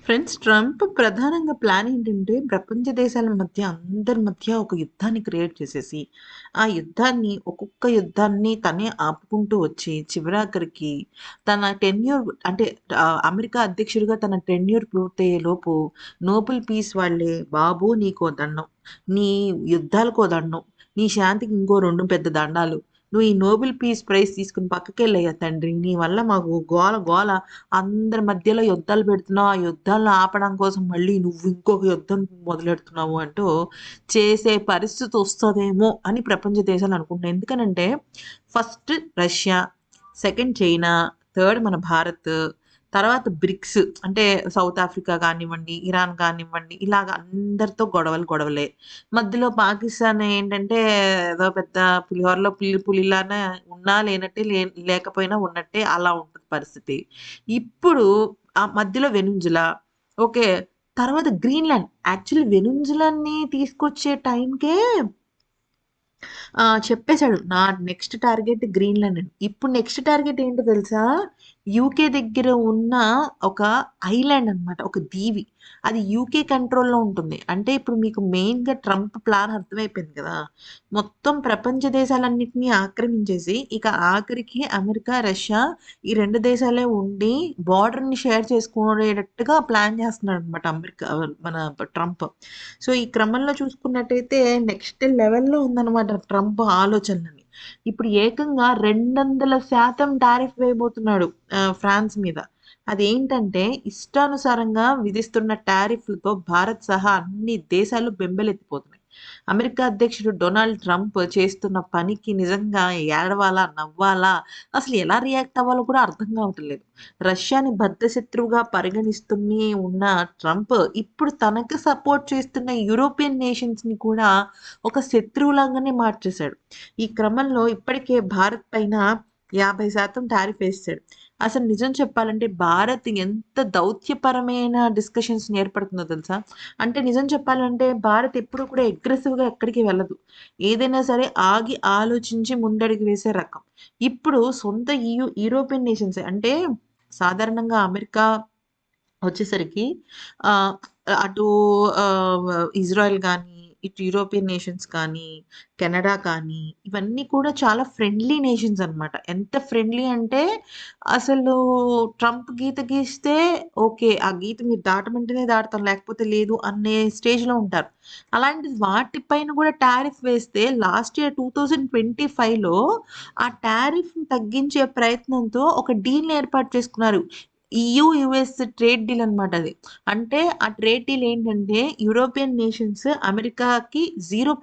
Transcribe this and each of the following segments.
Friends, Trump ప్రధానంగా plan ఏంటంటే, ప్రపంచ దేశాల మధ్య అందరి మధ్య ఒక యుద్ధాన్ని క్రియేట్ చేసేసి, ఆ యుద్ధాన్ని ఒక్కొక్క యుద్ధాన్ని తనే ఆపుకుంటూ వచ్చి, చివరాఖరికి తన టెన్యూర్ అంటే అమెరికా అధ్యక్షుడిగా తన టెన్యూర్ పూర్తయ్యేలోపు నోబెల్ పీస్ వాళ్ళే, "బాబు నీకో దండం. నీ యుద్ధాలకో దండం. నీ శాంతికి ఇంకో 2 పెద్ద దండాలు. నువ్వు ఈ నోబెల్ పీస్ ప్రైజ్ తీసుకొని పక్కకెళ్ళయ్యా తండ్రి. నీ వల్ల మాకు గోల గోల. అందరి మధ్యలో యుద్ధాలు పెడుతున్నావు. ఆ యుద్ధాలను ఆపడం కోసం మళ్ళీ నువ్వు ఇంకొక యుద్ధం మొదలెడుతున్నావు" అంటూ చేసే పరిస్థితి వస్తదేమో అని ప్రపంచ దేశాలు అనుకుంటున్నాయి. ఎందుకనంటే first Russia, second China, third మన భారత్, తర్వాత బ్రిక్స్ అంటే సౌత్ ఆఫ్రికా కానివ్వండి, ఇరాన్ కానివ్వండి, ఇలాగ అందరితో గొడవలు గొడవలే. మధ్యలో పాకిస్తాన్ ఏంటంటే ఏదో పెద్ద పులిహోరలో పులిలానే ఉన్నా లేనట్టే, లేకపోయినా ఉన్నట్టే అలా ఉంటది పరిస్థితి. ఇప్పుడు ఆ మధ్యలో వెనిజులా. ఓకే. తర్వాత గ్రీన్‌లాండ్. యాక్చువల్లీ వెనిజులాని తీసుకొచ్చే టైంకే చెప్పేసాడు. నా నెక్స్ట్ టార్గెట్ గ్రీన్‌లాండ్ అని. ఇప్పుడు నెక్స్ట్ టార్గెట్ ఏంటో తెలుసా? యూకే దగ్గర ఉన్న ఒక ఐలాండ్ అనమాట. ఒక దీవి. అది యూకే కంట్రోల్‌లో ఉంటుంది. అంటే ఇప్పుడు మీకు మెయిన్‌గా ట్రంప్ ప్లాన్ అర్థమైపోయింది కదా! మొత్తం ప్రపంచ దేశాలన్నిటిని ఆక్రమించేసి, ఇక ఆఖరికి అమెరికా, రష్యా ఈ 2 దేశాలే ఉండి బోర్డర్‌ని షేర్ చేసుకునేటట్టుగా ప్లాన్ చేస్తున్నాడనమాట మన ట్రంప్. సో, ఈ క్రమంలో చూసుకున్నట్టయితే నెక్స్ట్ లెవెల్‌లో ఉందనమాట ట్రంప్ ఆలోచనలని. ఇప్పుడు ఏకంగా 200% టారిఫ్ వేయబోతున్నాడు ఫ్రాన్స్ మీద. అదేంటంటే ఇష్టానుసారంగా విధిస్తున్న టారిఫ్‌లతో భారత్ సహా అన్ని దేశాలు బెంబేలెత్తిపోతున్నాయి. అమెరికా అధ్యక్షుడు డొనాల్డ్ ట్రంప్ చేస్తున్న పనికి నిజంగా ఏడవాలా? నవ్వాలా? అసలు ఎలా రియాక్ట్ అవ్వాలో కూడా అర్థం కావటం లేదు. రష్యాని బద్ధశత్రువుగా పరిగణిస్తూనే ఉన్న ట్రంప్ ఇప్పుడు తనకు సపోర్ట్ చేస్తున్న యూరోపియన్ నేషన్స్‌ని కూడా ఒక శత్రువులాగానే మార్చేశాడు. ఈ క్రమంలో ఇప్పటికే భారత్ పైన 50% టారిఫ్ ఏసేసాడు. అసలు నిజం చెప్పాలంటే భారత్ ఎంత దౌత్యపరమైన డిస్కషన్స్‌ని ఏర్పడుతుందో తెలుసా? అంటే నిజం చెప్పాలంటే భారత్ ఎప్పుడు కూడా అగ్రెసివ్‌గా ఎక్కడికి వెళ్ళదు. ఏదైనా సరే ఆగి ఆలోచించి ముందడుగు వేసే రకం. ఇప్పుడు సొంత యూరోపియన్ నేషన్సే అంటే సాధారణంగా అమెరికా వచ్చేసరికి ఆహ్, అటు ఇజ్రాయెల్ గానీ, ఇటు యూరోపియన్ నేషన్స్ కానీ, కెనడా కానీ, ఇవన్నీ కూడా చాలా ఫ్రెండ్లీ నేషన్స్ అనమాట. ఎంత ఫ్రెండ్లీ అంటే అసలు ట్రంప్ గీత గీస్తే ఓకే. ఆ గీత మీరు దాటమంటేనే దాటుతాం. లేకపోతే లేదు అనే స్టేజ్‌లో ఉంటారు. అలాంటిది వాటి పైన కూడా టారిఫ్ వేస్తే లాస్ట్ ఇయర్ 2025లో ఆ టారిఫ్‌ని తగ్గించే ప్రయత్నంతో ఒక డీల్‌ని ఏర్పాటు చేసుకున్నారు. యూఎస్ ట్రేడ్ డీల్ అనమాట అది. అంటే ఆ ట్రేడ్ డీల్ ఏంటంటే యూరోపియన్ నేషన్స్ అమెరికాకి 0%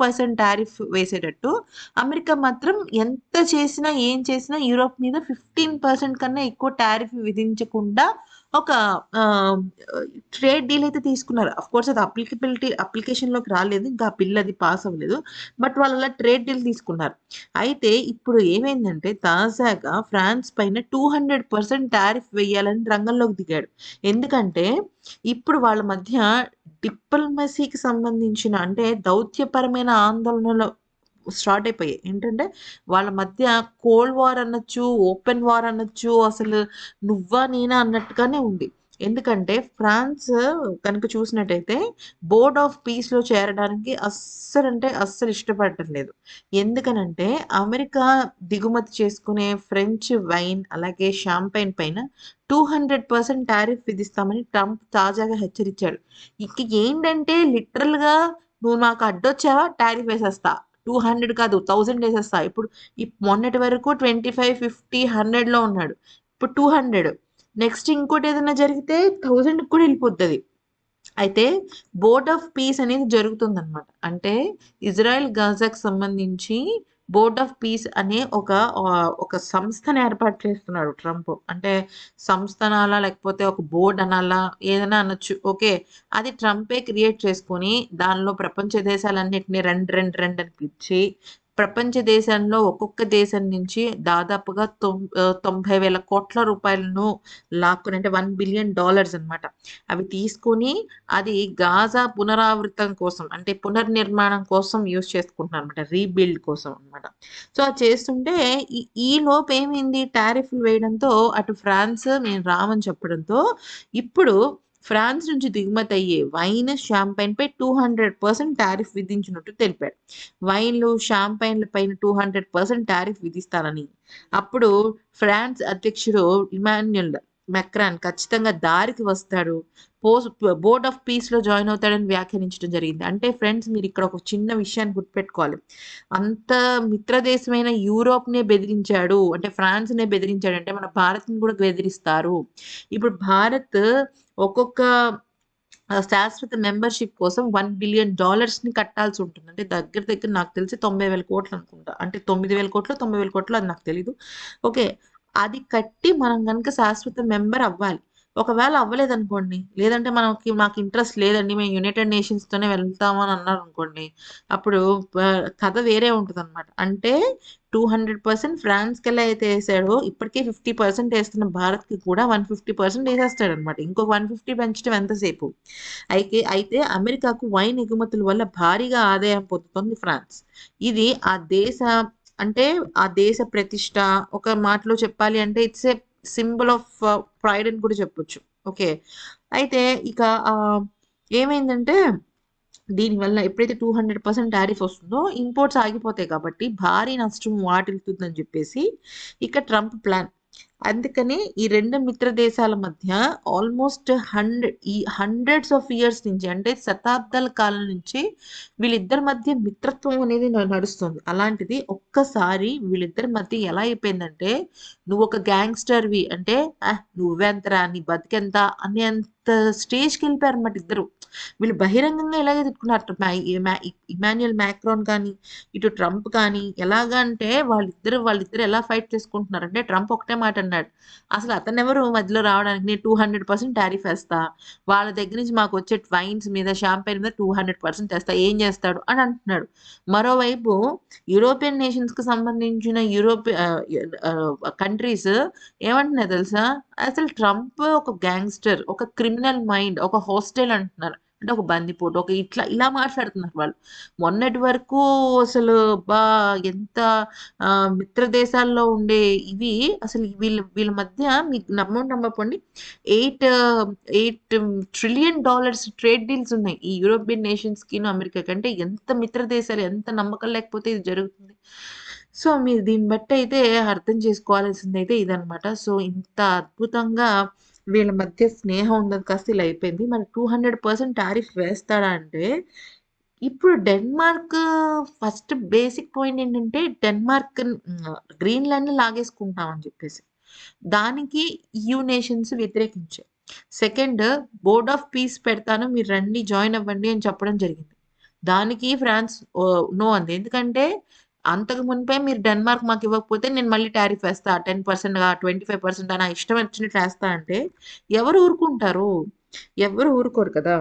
టారిఫ్ వేసేటట్టు, అమెరికా మాత్రం ఎంత చేసినా, ఏం చేసినా యూరోప్ మీద 15% కన్నా ఎక్కువ టారిఫ్ విధించకుండా ఒక ఆహ్, ట్రేడ్ డీల్ అయితే తీసుకున్నారు. ఆఫ్‌కోర్స్ అది అప్లికేషన్‌లోకి రాలేదు. ఇంకా ఆ బిల్ అది పాస్ అవ్వలేదు. బట్ వాళ్ళు అలా ట్రేడ్ డీల్ తీసుకున్నారు. అయితే ఇప్పుడు ఏమైందంటే తాజాగా ఫ్రాన్స్ పైన 200% టారిఫ్ వేయాలని రంగంలోకి దిగాడు. ఎందుకంటే ఇప్పుడు వాళ్ళ మధ్య డిప్లొమసీకి సంబంధించిన అంటే దౌత్యపరమైన ఆందోళనలు స్టార్ట్ అయిపోయాయి. ఏంటంటే వాళ్ళ మధ్య కోల్డ్ వార్ అనొచ్చు, ఓపెన్ వార్ అనొచ్చు. అసలు నువ్వా నేనా అన్నట్టుగానే ఉంది. ఎందుకంటే ఫ్రాన్స్ కనుక చూసినట్టయితే బోర్డ్ ఆఫ్ పీస్‌లో చేరడానికి అస్సలంటే అస్సలు ఇష్టపడటం లేదు. ఎందుకనంటే అమెరికా దిగుమతి చేసుకునే ఫ్రెంచ్ వైన్, అలాగే షాంపైన్ పైన 200% టారిఫ్ విధిస్తామని ట్రంప్ తాజాగా హెచ్చరించాడు. ఇక ఏంటంటే లిటరల్‌గా "నువ్వు నాకు అడ్డొచ్చావా టారిఫ్ ఏసేస్తా. 200 కాదు 1000 ఏసేస్తా." ఇప్పుడు మొన్నటి వరకు 25, 50, 100లో ఉన్నాడు. ఇప్పుడు 200. నెక్స్ట్ ఇంకోటేదైనా జరిగితే 1000కి కూడా ఎళ్ళిపోద్దది. అయితే బోర్డ్ ఆఫ్ పీస్ అనేది జరుగుతుందనమాట. అంటే ఇజ్రాయెల్, గాజాకి సంబంధించి బోర్డ్ ఆఫ్ పీస్ అనే ఒక సంస్థని ఏర్పాటు చేస్తున్నాడు ట్రంప్. అంటే సంస్థ అనాలా? లేకపోతే ఒక బోర్డ్ అనాలా? ఏదైనా అనొచ్చు. ఓకే. అది ట్రంపే క్రియేట్ చేసుకొని దానిలో ప్రపంచ దేశాలన్నిటిని రండి, రండి, రండి అని పిలిచి ప్రపంచ దేశంలో ఒక్కొక్క దేశం నుంచి దాదాపుగా 90,000,00,00,000 లాక్కొని అంటే $1,000,000,000 అనమాట. అవి తీసుకొని అది గాజా పునరావృతం కోసం అంటే పునర్నిర్మాణం కోసం యూజ్ చేసుకుంటున్నారనమాట. రీబిల్డ్ కోసం అనమాట. సో, అది చేస్తుంటే ఈలోపు ఏమైంది టారిఫ్‌లు వేయడంతో అటు ఫ్రాన్స్ మేము రామని చెప్పడంతో ఇప్పుడు ఫ్రాన్స్ నుంచి దిగుమతి అయ్యే వైన్, షాంపైన్ పై 200% టారిఫ్ విధించినట్టు తెలిపాడు. వైన్లు, షాంపైన్ల పైన 200% టారిఫ్ విధిస్తానని, అప్పుడు ఫ్రాన్స్ అధ్యక్షుడు ఇమాన్యుయల్ మెక్రాన్ ఖచ్చితంగా దారికి వస్తాడు. బోర్డ్ ఆఫ్ పీస్‌లో జాయిన్ అవుతాడని వ్యాఖ్యానించడం జరిగింది. అంటే ఫ్రెండ్స్, మీరు ఇక్కడ ఒక చిన్న విషయాన్ని గుర్తుపెట్టుకోవాలి. అంత మిత్రదేశమైన యూరోప్‌నే బెదిరించాడు. అంటే ఫ్రాన్స్‌నే బెదిరించాడంటే మన భారత్‌ని కూడా బెదిరిస్తారు. ఇప్పుడు భారత్ ఒక్కొక్క శాశ్వత మెంబర్‌షిప్ కోసం $1 బిలియన్ కట్టాల్సి ఉంటుంది. అంటే దగ్గర దగ్గర నాకు తెలిసి 90,000 కోట్లు అనుకుంటా. అంటే 9,000 కోట్లో, 90,000 కోట్లో అది నాకు తెలీదు. ఓకే. అది కట్టి మనం గనుక శాశ్వత మెంబర్ అవ్వాలి. ఒకవేళ అవ్వలేదనుకోండి, లేదంటే మాకు ఇంట్రెస్ట్ లేదండి, మేము యునైటెడ్ నేషన్స్‌తోనే వెళ్తాము అని అన్నారనుకోండి, అప్పుడు కథ వేరే ఉంటదనమాట. అంటే 200% ఫ్రాన్స్‌కెలా అయితే ఏసాడో, ఇప్పటికే 50% ఏస్తున్న భారత్‌కి కూడా 150% ఏసేస్తాడనమాట. ఇంకో 150 పెంచడం ఎంతసేపు? అయితే అమెరికాకు వైన్ ఎగుమతుల వల్ల భారీగా ఆదాయం పొందుతుంది ఫ్రాన్స్. ఇది అంటే ఆ దేశ ప్రతిష్ట, ఒక మాటలో చెప్పాలి అంటే it's a symbol of pride అని కూడా చెప్పొచ్చు. ఓకే. అయితే ఇక ఏమైందంటే దీనివల్ల ఎప్పుడైతే 200% టారిఫ్ వస్తుందో ఇంపోర్ట్స్ ఆగిపోతాయి కాబట్టి భారీ నష్టం వాటిల్లుతుందని చెప్పేసి ఇక ట్రంప్ ప్లాన్. అందుకని ఈ 2 మిత్ర దేశాల మధ్య ఆల్మోస్ట్ హండ్రెడ్స్ ఆఫ్ ఇయర్స్ నుంచి, అంటే శతాబ్దాల కాలం నుంచి వీళ్ళిద్దరి మధ్య మిత్రత్వం అనేది నడుస్తుంది. అలాంటిది ఒక్కసారి వీళ్ళిద్దరి మధ్య ఎలా అయిపోయిందంటే, నువ్వు ఒక గ్యాంగ్స్టర్వి అంటే నువ్వెంతరా, నీ బతికెంత అనేంత స్టేజ్కి వెళ్ళిపోయారు అనమాట ఇద్దరు. వీళ్ళు బహిరంగంగా ఇలాగే తిట్టుకున్నారు. ఇమాన్యుయల్ మ్యాక్రాన్ కానీ, ఇటు ట్రంప్ కానీ, ఎలాగా అంటే వాళ్ళిద్దరు ఎలా ఫైట్ చేసుకుంటున్నారంటే, ట్రంప్ ఒకటే మాట అన్నాడు, అసలు అతనెవరు మధ్యలో రావడానికి, నేను 200% టారిఫ్ వేస్తా, వాళ్ళ దగ్గర నుంచి మాకు వచ్చే వైన్స్ మీద, షాంపైన్ మీద 200% వేస్తా, ఏం చేస్తాడు అని అంటున్నాడు. మరోవైపు యూరోపియన్ నేషన్స్కి సంబంధించిన కంట్రీస్ ఏమంటున్నాయి తెలుసా, అసలు ట్రంప్ ఒక గ్యాంగ్స్టర్, ఒక క్రిమినల్ మైండ్, ఒక హాస్టైల్ అంటున్నారు. అంటే ఒక బందిపోటు, ఒక ఇలా మాట్లాడుతున్నారు వాళ్ళు. మొన్నటి వరకు అసలు ఎంత మిత్ర దేశాల్లో ఉండే ఇవి, అసలు వీళ్ళ మధ్య మీకు నమ్మకపోండి, 8 ట్రిలియన్ ట్రేడ్ డీల్స్ ఉన్నాయి ఈ యూరోపియన్ నేషన్స్‌కిను, అమెరికాకి. అంటే ఎంత మిత్ర దేశాలు, ఎంత నమ్మకం లేకపోతే ఇది జరుగుతుంది. సో, మీరు దీన్ని బట్టయితే అర్థం చేసుకోవాల్సిందైతే ఇదనమాట. సో, ఇంత అద్భుతంగా వీళ్ళ మధ్య స్నేహం ఉన్నది కాస్త ఇలా అయిపోయింది. మరి 200% టారిఫ్ వేస్తాడా అంటే, ఇప్పుడు డెన్మార్క్ ఫస్ట్ బేసిక్ పాయింట్ ఏంటంటే, గ్రీన్‌లాండ్‌ని లాగేసుకుంటాం అని చెప్పేసి. దానికి ఈయూ నేషన్స్ వ్యతిరేకించాయి. సెకండ్, బోర్డ్ ఆఫ్ పీస్ పెడతాను, మీరు రండి, జాయిన్ అవ్వండి అని చెప్పడం జరిగింది. దానికి ఫ్రాన్స్ నో అంది. ఎందుకంటే అంతకు మునుపే మీరు డెన్మార్క్ మాకు ఇవ్వకపోతే నేను మళ్ళీ టారిఫ్ వేస్తా, 10%, 25% నా ఇష్టం వచ్చినట్లు వేస్తా అంటే ఎవరు ఊరుకుంటారు? ఎవరు ఊరుకోరు కదా!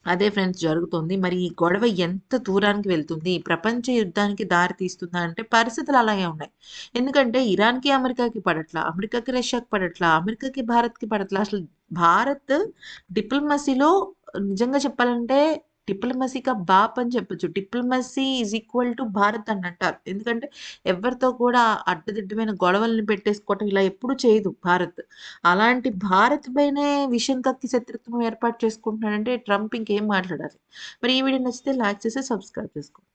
అదే ఫ్రెండ్స్ జరుగుతుంది. మరి ఈ గొడవ ఎంత దూరానికి వెళ్తుంది? ప్రపంచ యుద్ధానికి దారి తీస్తుందా అంటే పరిస్థితులు అలాగే ఉన్నాయి. ఎందుకంటే ఇరాన్‌కి, అమెరికాకి పడట్లా. అమెరికాకి, రష్యాకి పడట్లా. అమెరికాకి, భారత్‌కి పడట్లా. అసలు భారత్ డిప్లొమసీలో నిజంగా చెప్పాలంటే డిప్లొమసీ‌కా బాప్ అని చెప్పొచ్చు. Diplomacy is equal to Bharat అని అంటారు. ఎందుకంటే ఎవరితో కూడా అడ్డదిడ్డమైన గొడవల్ని పెట్టేసుకోవటం ఇలా ఎప్పుడు చేయదు భారత్. అలాంటి భారత్ పైనే విషం కక్కి శత్రుత్వం ఏర్పాటు చేసుకుంటున్నాడంటే ట్రంప్ ఇంకేం మాట్లాడాలి. మరి ఈ వీడియో నచ్చితే లైక్ చేసి సబ్స్క్రైబ్ చేసుకోండి.